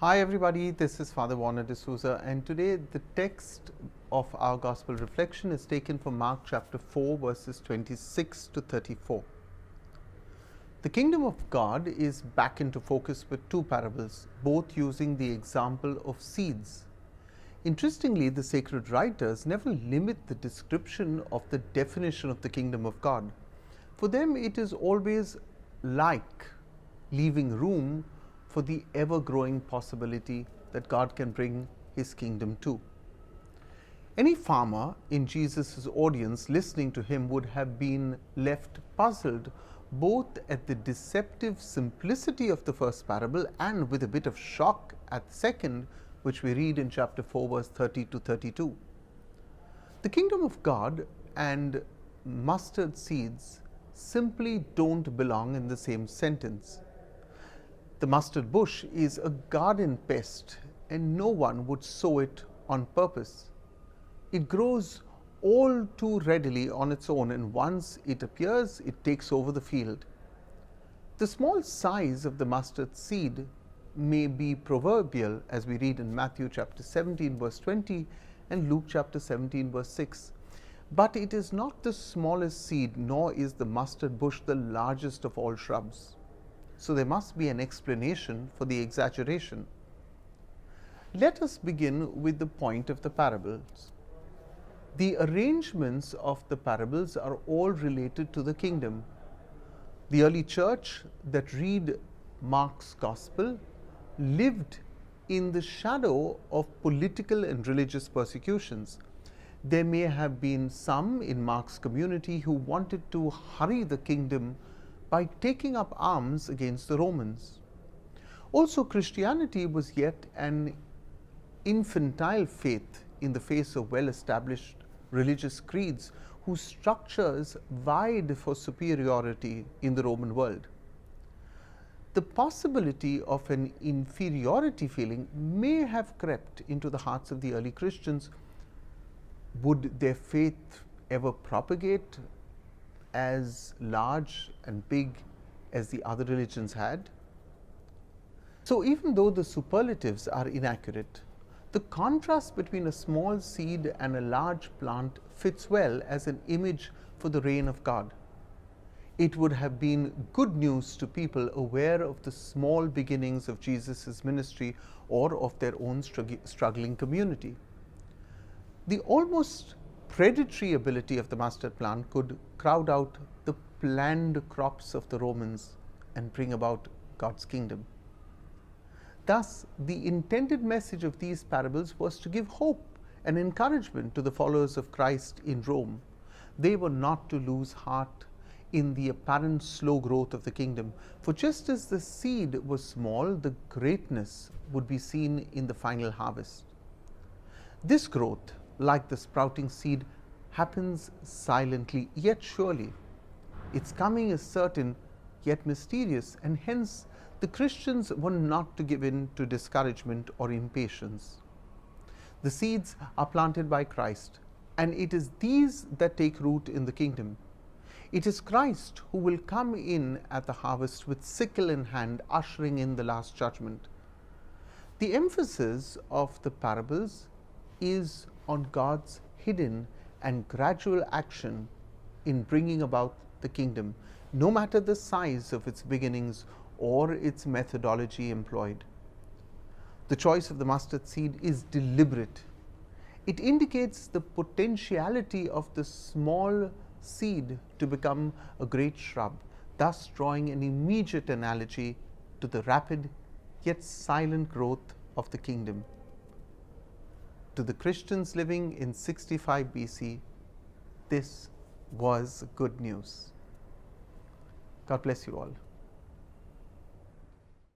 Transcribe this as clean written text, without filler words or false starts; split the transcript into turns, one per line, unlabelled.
Hi everybody, this is Father Warner D'Souza, and today the text of our Gospel reflection is taken from Mark chapter 4 verses 26 to 34. The kingdom of God is back into focus with two parables, both using the example of seeds. Interestingly, the sacred writers never limit the description of the definition of the kingdom of God. For them it is always like, leaving room for the ever-growing possibility that God can bring His kingdom to. Any farmer in Jesus' audience listening to him would have been left puzzled both at the deceptive simplicity of the first parable and with a bit of shock at the second, which we read in chapter 4 verse 30 to 32. The kingdom of God and mustard seeds simply don't belong in the same sentence. The mustard bush is a garden pest and no one would sow it on purpose. It grows all too readily on its own, and once it appears, it takes over the field. The small size of the mustard seed may be proverbial, as we read in Matthew chapter 17 verse 20 and Luke chapter 17 verse 6. But it is not the smallest seed, nor is the mustard bush the largest of all shrubs. So there must be an explanation for the exaggeration. Let us begin with the point of the parables. The arrangements of the parables are all related to the kingdom. The early church that read Mark's gospel lived in the shadow of political and religious persecutions. There may have been some in Mark's community who wanted to hurry the kingdom by taking up arms against the Romans. Also, Christianity was yet an infantile faith in the face of well-established religious creeds whose structures vied for superiority in the Roman world. The possibility of an inferiority feeling may have crept into the hearts of the early Christians. Would their faith ever propagate as large and big as the other religions had? So even though the superlatives are inaccurate, the contrast between a small seed and a large plant fits well as an image for the reign of God. It would have been good news to people aware of the small beginnings of Jesus' ministry or of their own struggling community. The almost predatory ability of the mustard plant could crowd out the planned crops of the Romans and bring about God's kingdom. Thus, the intended message of these parables was to give hope and encouragement to the followers of Christ in Rome. They were not to lose heart in the apparent slow growth of the kingdom, for just as the seed was small, the greatness would be seen in the final harvest. This growth, like the sprouting seed, happens silently yet surely. Its coming is certain yet mysterious, and hence the Christians were not to give in to discouragement or impatience. The seeds are planted by Christ, and it is these that take root in the kingdom. It is Christ who will come in at the harvest with sickle in hand, ushering in the last judgment. The emphasis of the parables is on God's hidden and gradual action in bringing about the kingdom, no matter the size of its beginnings or its methodology employed. The choice of the mustard seed is deliberate. It indicates the potentiality of the small seed to become a great shrub, thus drawing an immediate analogy to the rapid yet silent growth of the kingdom. To the Christians living in 65 BC, this was good news. God bless you all.